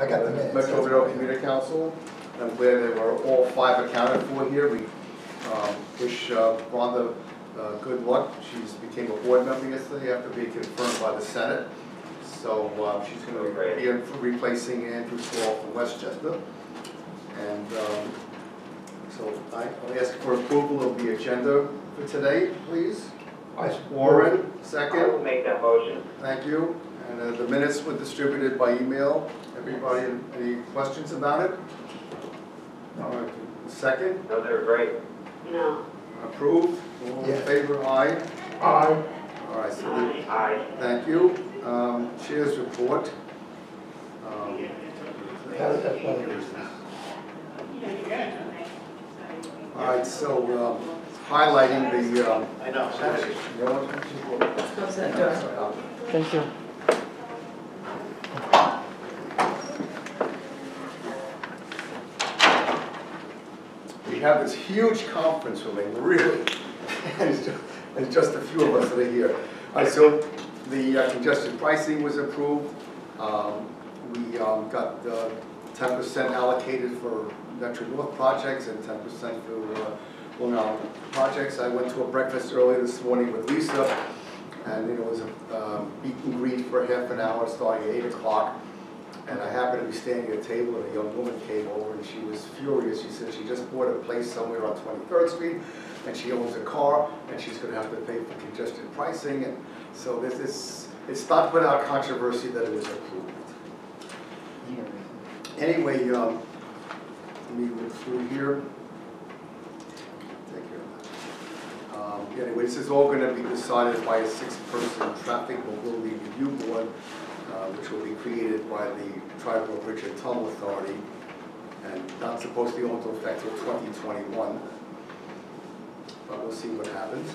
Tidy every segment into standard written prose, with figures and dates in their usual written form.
I got the minutes. Metro Community Council. I'm glad they were all 5 accounted for here. We wish Rhonda good luck. She's became a board member yesterday after being confirmed by the Senate. So she's going to be replacing Andrew Saul from Westchester. And so I'll ask for approval of the agenda for today, please. Warren, second. I will make that motion. Thank you. And the minutes were distributed by email. Everybody, any questions about it? All right. Second? No, they were great. No. Approved? All in favor? Aye? Aye. All right. So Aye. thank you. Chair's report. That's one of the reasons. All right. So highlighting the. I know. Close that door. Thank you. We have this huge conference room, really, and it's just a few of us that are here. All right, so the congestion pricing was approved. We got 10% allocated for Metro North projects and 10% for Long Island projects. I went to a breakfast earlier this morning with Lisa, and it was a meet and greet for half an hour starting at 8 o'clock. And I happened to be standing at a table and a young woman came over and she was furious. She said she just bought a place somewhere on 23rd Street and she owns a car and she's going to have to pay for congestion pricing. And so it's not without controversy that it was approved. Anyway, let me look through here. Take care of that. Anyway, this is all going to be decided by a 6-person traffic mobility review board. Which will be created by the Tribal Bridge and Tunnel Authority, and not supposed to go into effect until 2021. But we'll see what happens.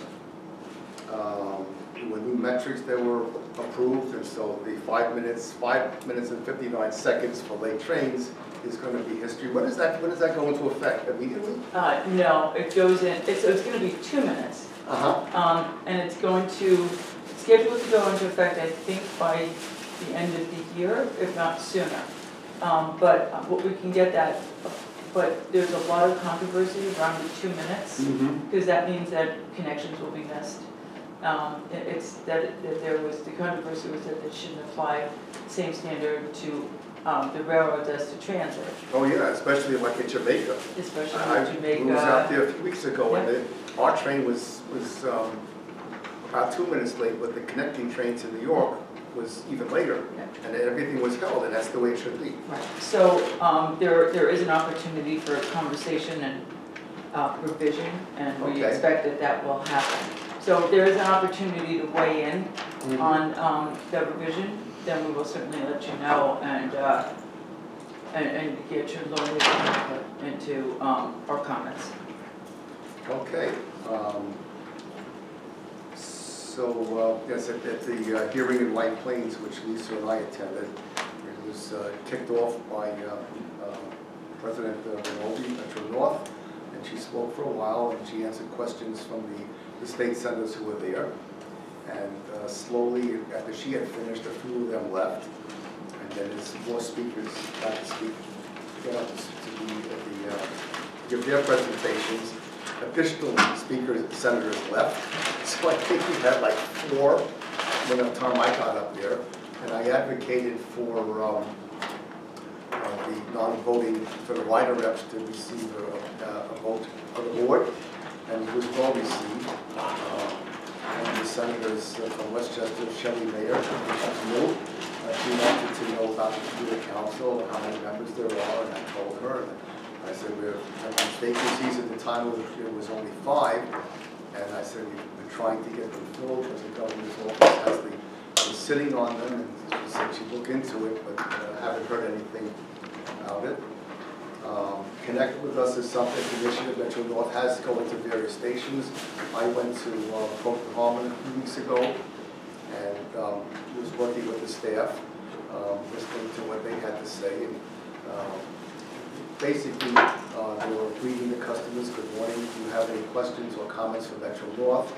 There were new metrics that were approved, and so the 5 minutes and 59 seconds for late trains is going to be history. When does that go into effect? Immediately? No, it goes in. It's going to be 2 minutes. And it's scheduled to go into effect, I think, by the end of the year, if not sooner. But what we can get that, but there's a lot of controversy around the 2 minutes, because that means that connections will be missed. The controversy was that it shouldn't apply the same standard to the railroad as to transit. Oh yeah, especially like in Jamaica. Especially in Jamaica. I was out there a few weeks ago, and our train was about 2 minutes late, but the connecting train to New York was even later, and everything was held, and that's the way it should be. Right. So there is an opportunity for conversation and revision, and we expect that will happen. So there is an opportunity to weigh in on the revision. Then we will certainly let you know and get your lawyer's input into our comments. Okay. So, yes, at the hearing in White Plains, which Lisa and I attended, it was kicked off by President Rinaldi, Metro North, and she spoke for a while, and she answered questions from the state senators who were there. And slowly, after she had finished, a few of them left, and then as more speakers got to speak, give their presentations. Additional speakers and senators left, so I think we had like 4 when the time I got up there, and I advocated for the non-voting, for the rider reps to receive a vote for the board, and it was well received. And the senators from Westchester, Shelley Mayer, she's new, she wanted to know about the community council, how many members there are, and I told her. And I said, vacancies at the time it was only 5, and I said we've been trying to get them filled because the governor's office was sitting on them, and she said she'd look into it, but I haven't heard anything about it. Connect with Us is something, the initiative Metro North has going to various stations. I went to Brooklyn Harmon a few weeks ago, and was working with the staff, listening to what they had to say. And, basically, they were greeting the customers, good morning, do you have any questions or comments for Metro North?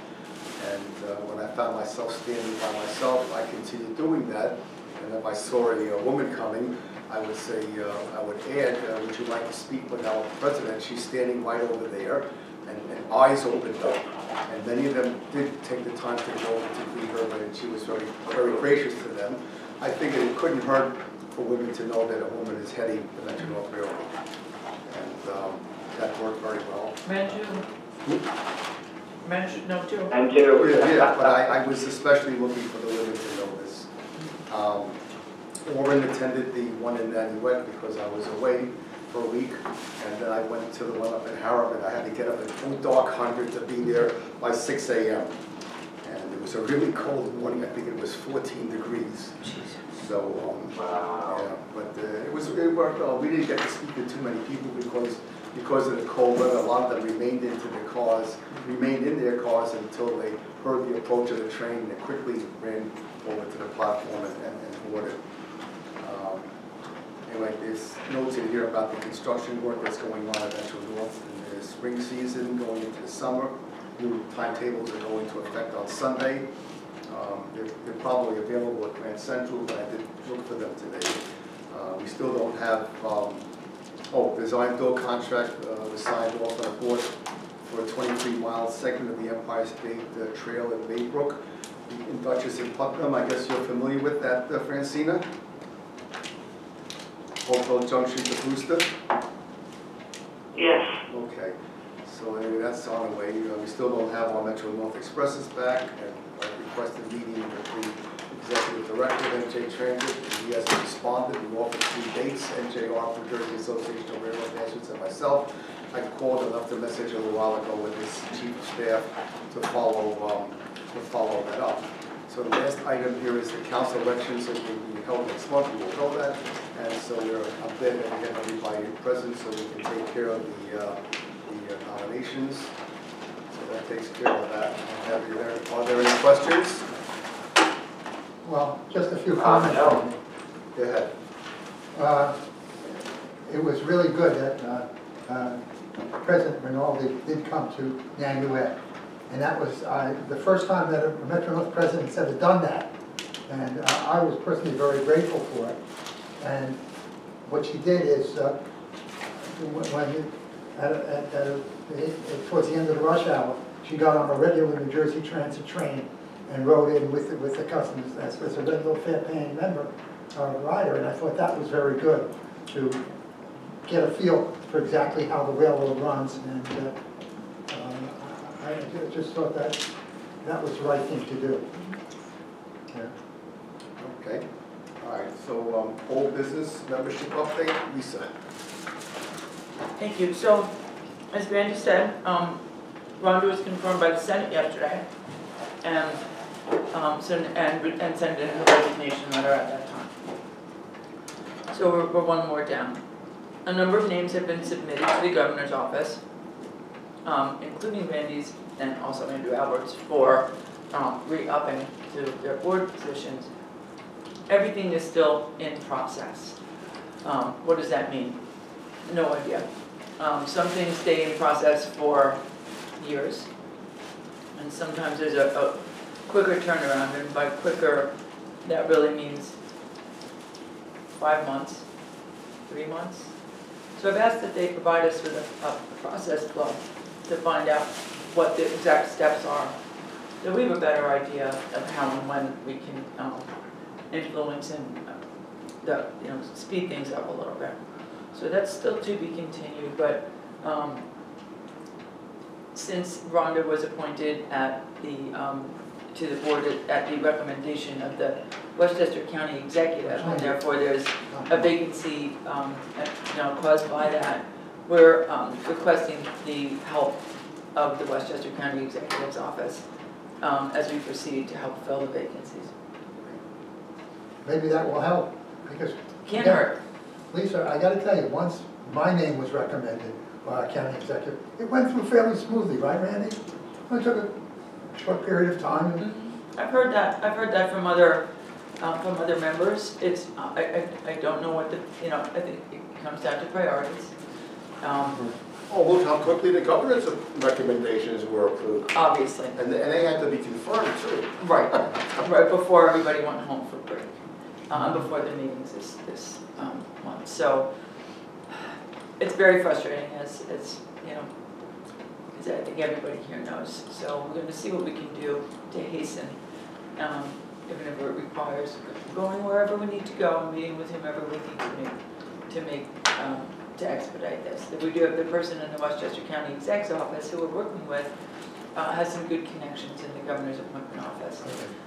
And when I found myself standing by myself, I continued doing that. And if I saw a woman coming, I I would say, I would add, would you like to speak with our president? She's standing right over there, and eyes opened up. And many of them did take the time to go over to greet her, and she was very, very gracious to them. I figured it couldn't hurt for women to know that a woman is heading the Metro North Railroad. And that worked very well. Men should know too. And two. Yeah, but I was especially looking for the women to know this. Orrin attended the one in Nanuet because I was away for a week, and then I went to the one up in Harriman. I had to get up at full dark 100 to be there by 6 a.m. And it was a really cold morning. I think it was 14 degrees. So, Wow. yeah, but it worked well. We didn't get to speak to too many people because of the cold weather. A lot of them remained in their cars until they heard the approach of the train, and they quickly ran over to the platform and boarded. Anyway, there's notes in here about the construction work that's going on at Metro North in the spring season, going into the summer. New timetables are going into effect on Sunday. They're probably available at Grand Central, but I did look for them today. We still don't have, design build contract was signed off on a board for a 23-mile segment of the Empire State Trail in Baybrook in Dutchess and Putnam. I guess you're familiar with that, Francina? Hopewell Junction to Brewster? Yes. Okay. So anyway, that's on the way. We still don't have our Metro North Expresses back, and I requested a meeting with the executive director of NJ Transit, and he hasn't responded. We offered 3 dates, NJR, New Jersey Association of Railroad Managers, and myself. I called and left a message a little while ago with his chief of staff to follow that up. So the last item here is the council elections that will be held next month. We will know that. And so I'm glad that we have everybody present so we can take care of the nominations. So that takes care of that. Are there any questions? Well, just a few comments. No. Go ahead. It was really good that President Rinaldi did come to Nanuet. And that was the first time that a Metro North president has ever done that. And I was personally very grateful for it. And what she did is, towards the end of the rush hour, she got on a regular New Jersey Transit train and rode in with the customers as a regular fare-paying member rider. And I thought that was very good to get a feel for exactly how the railroad runs. And I just thought that was the right thing to do. Yeah. Okay. All right. So old business membership update, Lisa. Thank you. So, as Randy said, Rhonda was confirmed by the Senate yesterday, and sent in her resignation letter at that time. So we're one more down. A number of names have been submitted to the governor's office, including Randy's and also Andrew Albert's, for re-upping to their board positions. Everything is still in process. What does that mean? No idea. Some things stay in process for years, and sometimes there's a quicker turnaround, and by quicker, that really means 5 months, 3 months. So I've asked that they provide us with a process flow to find out what the exact steps are, so we have a better idea of how and when we can influence and speed things up a little bit. So that's still to be continued, but since Rhonda was appointed at to the board at the recommendation of the Westchester County Executive, and therefore there's a vacancy caused by that, we're requesting the help of the Westchester County Executive's office as we proceed to help fill the vacancies. Maybe that will help, because Can't hurt. Lisa, I got to tell you, once my name was recommended by a county executive, it went through fairly smoothly, right, Randy? It took a short period of time. Mm-hmm. I've heard that from other members. It's I don't know what I think it comes down to priorities. Look how quickly the governor's recommendations were approved. Obviously. And they had to be confirmed too. Right. Right before everybody went home for break. Before the meetings this month. So it's very frustrating, as you know, as I think everybody here knows. So we're going to see what we can do to hasten, even if it requires going wherever we need to go and meeting with whomever we need to make to expedite this. We do have the person in the Westchester County Exec's office who we're working with has some good connections in the governor's appointment office.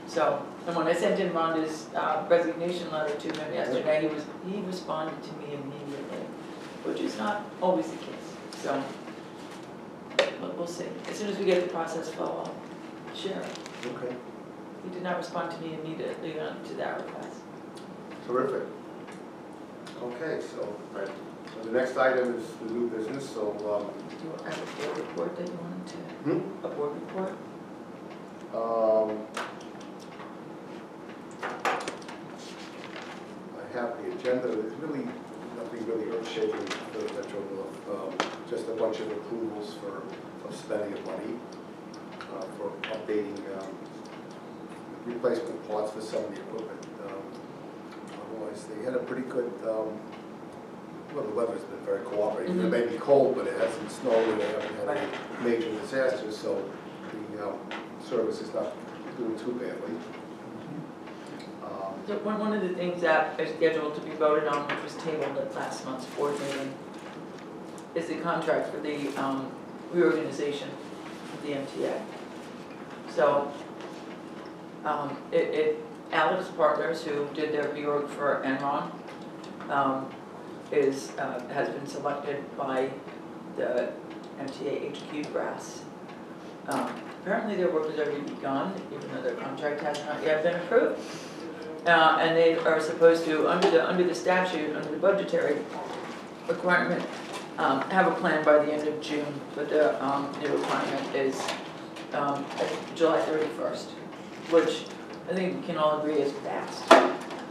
So, and when I sent in Rhonda's resignation letter to him yesterday, he responded to me immediately, which is not always the case. So, but we'll see. As soon as we get the process flow, I'll share it. Okay, He did not respond to me immediately to that request. terrific. Okay, so the next item is the new business, so, Do you have a board report that you wanted to? A board report? I have the agenda. There's really nothing really earth-shaking for the Metro North. Just a bunch of approvals for spending of money, for updating replacement parts for some of the equipment. Otherwise, they had a pretty good, well, the weather's been very cooperating. It may be cold, but it hasn't snowed, and they haven't had any major disasters, so the service is not doing too badly. So one of the things that is scheduled to be voted on, which was tabled at last month's board meeting, is the contract for the reorganization of the MTA. So Alex Partners, who did their reorg for Enron, has been selected by the MTA HQ brass. Apparently their work has already begun, even though their contract has not yet been approved. And they are supposed to, under the statute, under the budgetary requirement, have a plan by the end of June, but the requirement is July 31st, which I think we can all agree is fast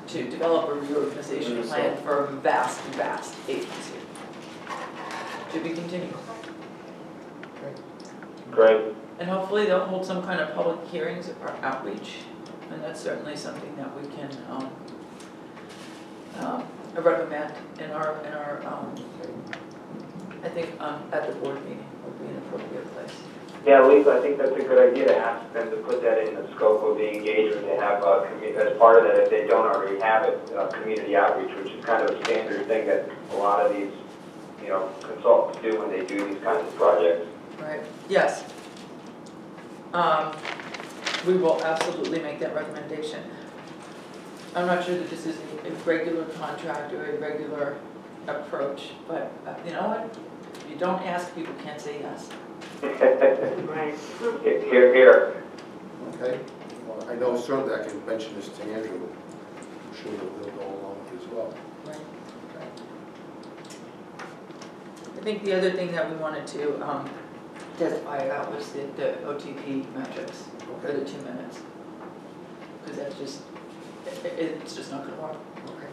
to develop a reorganization plan for a vast, vast agency. To be continued. Great. And hopefully they'll hold some kind of public hearings or outreach, and that's certainly something that we can recommend in our I think at the board meeting would be an appropriate place. Yeah, Lisa, I think that's a good idea to ask them to put that in the scope of the engagement. They have, as part of that, if they don't already have it, community outreach, which is kind of a standard thing that a lot of these, consultants do when they do these kinds of projects. Right, yes. We will absolutely make that recommendation. I'm not sure that this is a regular contract or a regular approach, but you know what? If you don't ask, people can't say yes. Right. Here, here. Okay. Well, I know certainly I can mention this to Andrew. I'm sure he'll go along with it as well. Right. I think the other thing that we wanted to testify about was the OTP metrics for the 2 minutes. Because that's just, it's just not going to work. Okay.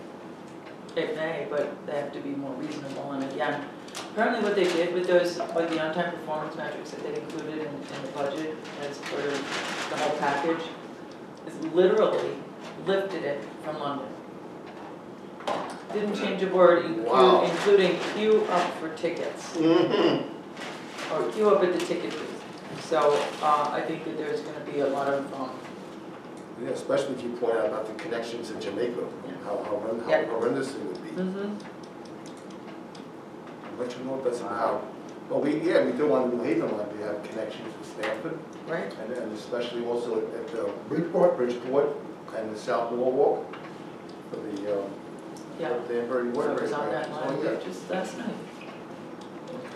It may, but they have to be more reasonable. And again, apparently what they did with those, like the on-time performance metrics that they included in the budget as part of the whole package, is literally lifted it from London. Didn't change a word, including queue up for tickets. Or queue up at the ticket booth. So I think that there's going to be a lot of... yeah, especially if you point out about the connections in Jamaica, how horrendous it would be. But you know, that's how. Well, we do on New Haven line, we have connections with Stanford. Right. And especially also at Bridgeport, and the South Norwalk for the Danbury Water. So on that line, just last night.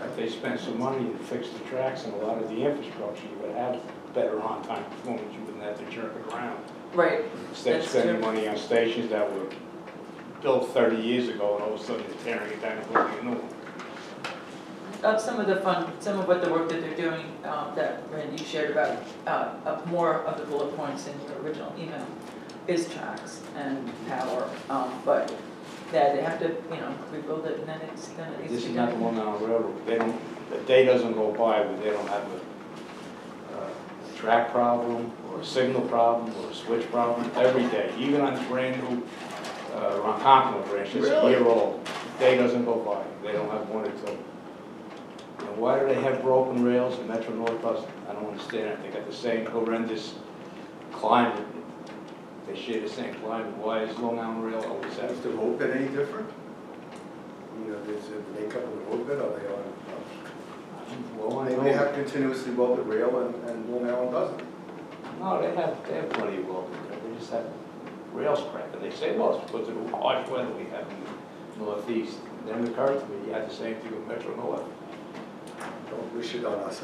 If they spent some money to fix the tracks and a lot of the infrastructure, you would have better on-time performance. You wouldn't have to jerk it around. Right. Instead of spending money on stations that were built 30 years ago, and all of a sudden they're tearing it down and building a new one. Some of what the work that they're doing that Randy shared about more of the bullet points in your original email is tracks and power, but yeah, they have to rebuild it, and then it's gonna. This is not the Long Island Railroad. The day doesn't go by where they don't have a track problem or a signal problem or a switch problem every day. Even on the brand new Ronkonkoma branch, it's a year old. They day doesn't go by, they don't have one or two. And why do they have broken rails in Metro North Bus? I don't understand it. They got the same horrendous climate. They share the same climate. Why is Long Island Rail always have? Is the road bed any different? You know, does it make up of the road bed, are they on? Well, I They have continuously welded rail and Long Island doesn't. No, they have plenty of welding. They just have rails cracked. And they say, well, it's because of the harsh weather we have in the Northeast. Then it occurred to me, you had the same thing with Metro North. Don't wish it on us.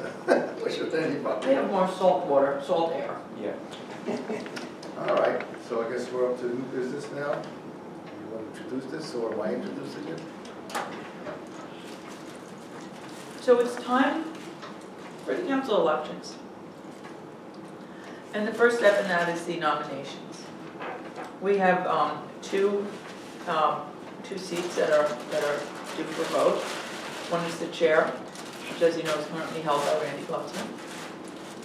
Wish it on anybody. They have more salt water, salt air. Yeah. All right, so I guess we're up to new business now. You want to introduce this, or am I introducing it? So it's time for the council elections. And the first step in that is the nominations. We have two seats that are due for vote. One is the chair, which as you know is currently held by Randy Bluffton.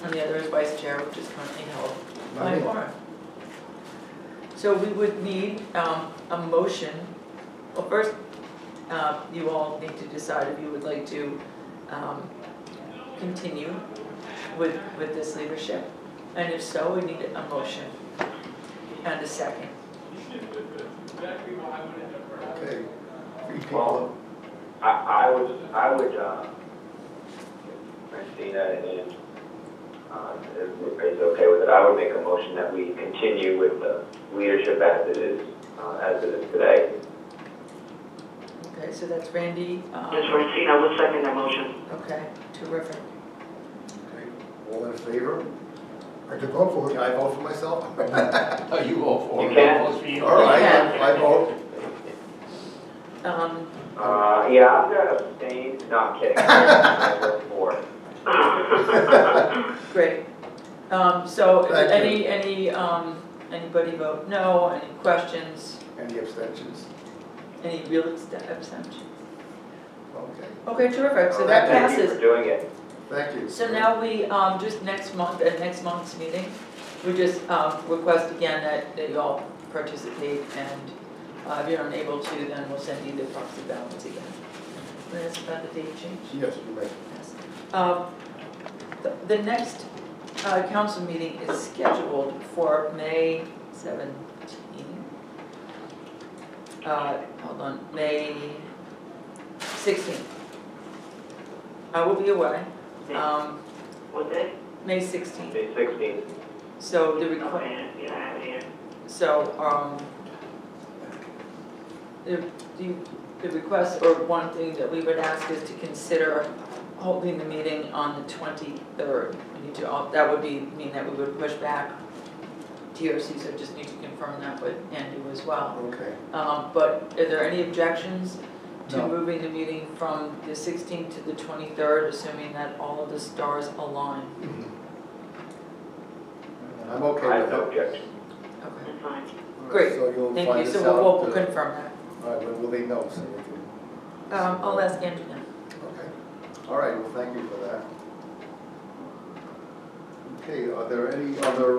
And the other is vice chair, which is currently held by Warren. So we would need a motion. Well, first, you all need to decide if you would like to continue with this leadership. And if so, we need a motion and a second. Okay. Well, I would, Christina, and everybody's okay with it, I would make a motion that we continue with the leadership as it is today. Okay, so that's Randy. Yes, Francine, I will second that motion. Okay, terrific. Okay, all in favor? I could vote for Can it. I vote for myself? Oh, you vote for it. You can. Vote for you. All right, Yeah. I vote. Yeah, I'm gonna abstain, no, I'm kidding. I vote for it. Great. So Thank anybody vote no? Any questions? Any abstentions? Any real abstentions? Okay, Okay, terrific. So that Thank you passes. for doing it. thank you. So now we, just next month, at next month's meeting, we just request again that you all participate, and if you're unable to, then we'll send you the proxy ballots again. And that's about the date change? Yes, you may. Yes. The next council meeting is scheduled for May 17. Hold on, May 16th. I will be away. What day? May 16th. May 16th. So the request. Okay, yeah, I have it here. So, the request, or one thing that we would ask is to consider holding the meeting on the 23rd. We need to, that would mean that we would push back TRC, so just need to confirm that with Andy as well. Okay. But are there any objections to No. moving the meeting from the 16th to the 23rd, assuming that all of the stars align? I'm okay I have with no it. objection. Okay, That's fine. great. So you'll Thank find you, this so out, we'll confirm that. all right, when will they know, so we can? I'll ask Andrew now. Okay, all right, well, thank you for that. Okay, are there any other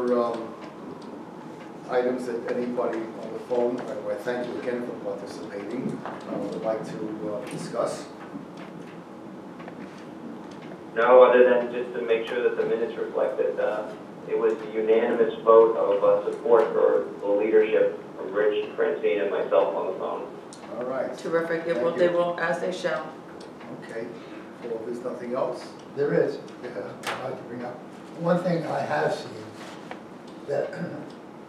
items that anybody on the phone, I thank you again for participating, would like to discuss? No, other than just to make sure that the minutes reflect that it was a unanimous vote of support for the leadership from Rich, Francine, and myself on the phone. All right, Terrific, Thank they you. will, as they shall. okay, well, if there's nothing else, There is, I'd like to bring up, one thing I have seen, that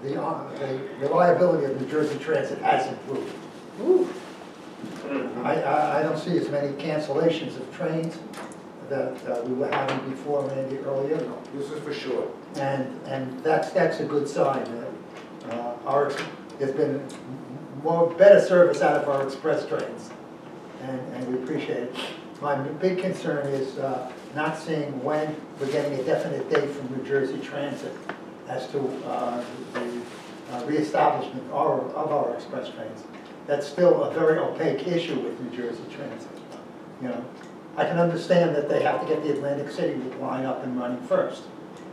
the reliability of New Jersey Transit has improved. I don't see as many cancellations of trains that we were having before, Randy, earlier. this is for sure. And that's a good sign. There's been better service out of our express trains, and we appreciate it. My big concern is not seeing when we're getting a definite date from New Jersey Transit as to the reestablishment of our express trains. That's still a very opaque issue with New Jersey Transit. You know, I can understand that they have to get the Atlantic City line up and running first,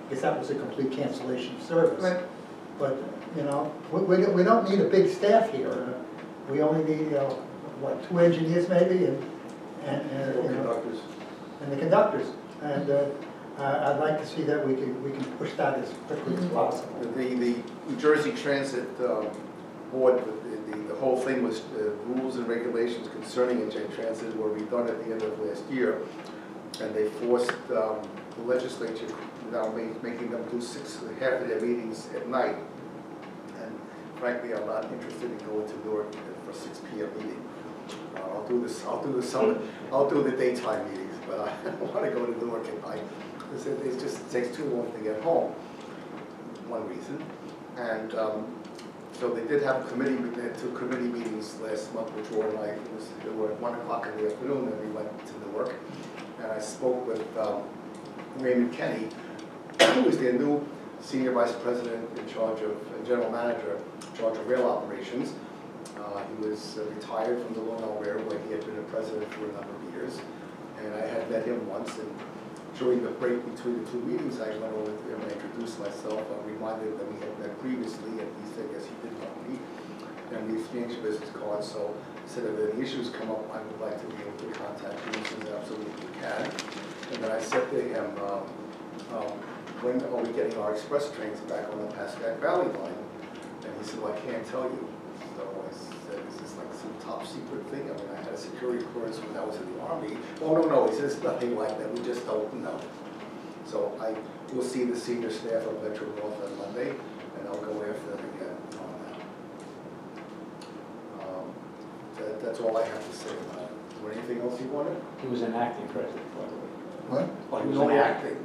because that was a complete cancellation of service. Right. But, you know, we don't need a big staff here. We only need, what, 2 engineers maybe, and, you know, Conductors. and the conductors. And I'd like to see that we can push that as quickly as possible. The New Jersey Transit Board, the whole thing was rules and regulations concerning NJ Transit were redone at the end of last year. And they forced the legislature now making them do half of their meetings at night. And frankly, I'm not interested in going to Newark for 6 p.m. meeting. I'll do the daytime meetings, but I don't want to go to Newark at night. It just takes too long to get home, one reason. And so they did have they had 2 committee meetings last month, which were like, they were at 1 o'clock in the afternoon, and we went to Newark. And I spoke with Raymond Kenny, who is their new senior vice president in charge of, general manager, in charge of rail operations. He was retired from the Long Island Railroad, where he had been a president for a number of years. And I had met him once, and during the break between the 2 meetings, I went over to him and introduced myself. I reminded him that we had met previously, and he said, yes, he did know me. And we exchanged business cards, so I said, if any issues come up, I would like to be able to contact you as soon as I absolutely can. And then I said to him, when are we getting our express trains back on the Pascack Valley line? And he said, well, I can't tell you. So I said, is this like some top secret thing? I mean, I had a security clearance when I was in the Army. Oh, no, he says, nothing like that, we just don't know. So I will see the senior staff of Metro North on Monday, and I'll go after them again on that. That's all I have to say about it. Is there anything else you wanted? He was an acting president, by the way. What? Oh, he was only acting.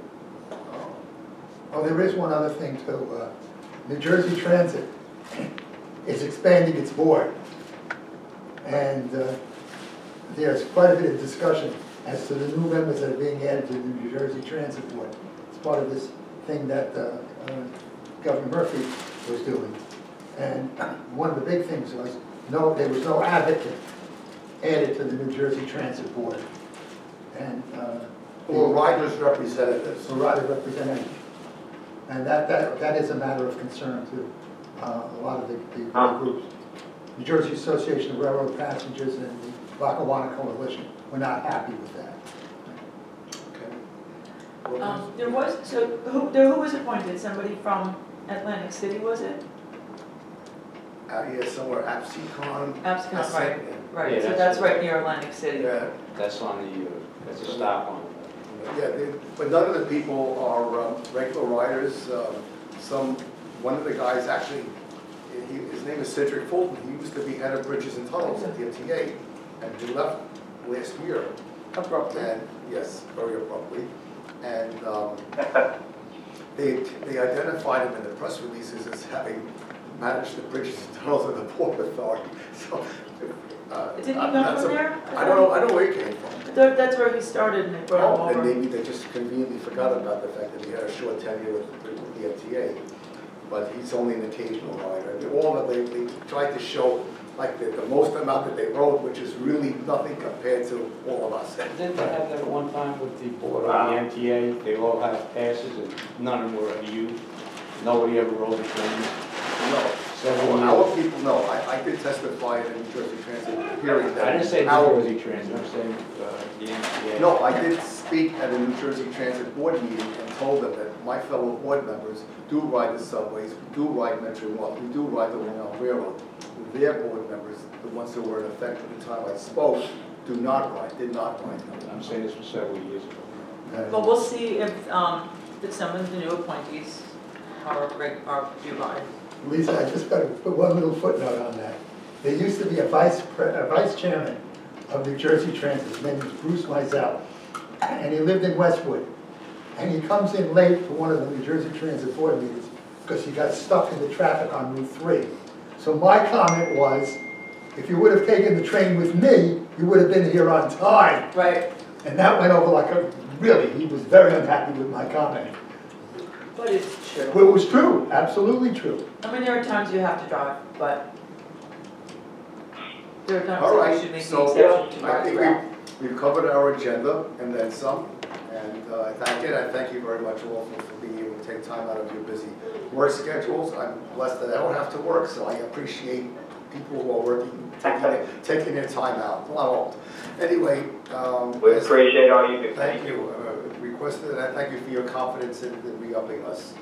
Oh, there is one other thing too. New Jersey Transit is expanding its board. And there's quite a bit of discussion as to the new members that are being added to the New Jersey Transit Board. It's part of this thing that Governor Murphy was doing. And one of the big things was, there was no advocate added to the New Jersey Transit Board. And Or riders representatives. or rider representative. And that is a matter of concern to a lot of the groups. New Jersey Association of Railroad Passengers and the Lackawanna Coalition were not happy with that. Okay. There was, so who was appointed? Somebody from Atlantic City, was it? Yeah, somewhere, Absecon. Absecon, right. Right, Yeah, so that's that's the- right near Atlantic City. Yeah, That's on the, that's a stop on. yeah, but none of the people are regular riders. One of the guys actually, his name is Cedric Fulton. He used to be head of bridges and tunnels at the MTA, and he left last year. Abruptly. And yes, very abruptly. And they identified him in the press releases as having managed the bridges and tunnels of the Port Authority. So, Didn't he come from there? I don't know where he came from. That's where he started and they brought him And over. maybe they just conveniently forgot about the fact that he had a short tenure with the MTA. But he's only an occasional rider. And all of they tried to show like the most amount that they rode, which is really nothing compared to all of us. Didn't they have that at one time with the board of the MTA? They all had passes and none of them were ever used. Nobody ever rode the trains. No. Several Our years. people, no, I did testify in the New Jersey Transit hearing that. I didn't say New our- Jersey Transit, I'm saying the MTA. No, I did speak at a New Jersey Transit Board meeting and told them that my fellow board members do ride the subways, we do ride Metro North, we do ride the Long Island Railroad. Their board members, the ones who were in effect at the time I spoke, did not ride them. I'm saying this was several years ago. But we'll see if some of the new appointees are do ride. Lisa, I just got to put one little footnote on that. There used to be a vice chairman of New Jersey Transit. His name was Bruce Mizell, and he lived in Westwood. And he comes in late to one of the New Jersey Transit Board meetings because he got stuck in the traffic on Route 3. So my comment was, if you would have taken the train with me, you would have been here on time. Right. And that went over like he was very unhappy with my comment. But it's true. Well, it was true, absolutely true. I mean, there are times you have to drive, but there are All times that right, you should make the so exception to I drive think well. we've covered our agenda and then some. And I thank you very much all for being able to take time out of your busy work schedules. I'm blessed that I don't have to work, so I appreciate people who are working, taking their time out. Well, I won't. Anyway, We appreciate all you do. thank you. Requested, and I thank you for your confidence in re-upping us.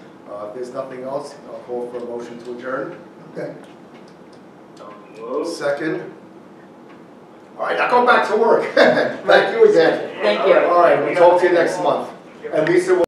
If there's nothing else, I'll call for a motion to adjourn. Okay. Move. Second. All right, now go back to work. Thank you again. Thank you. All right, we'll talk to you next month. And Lisa will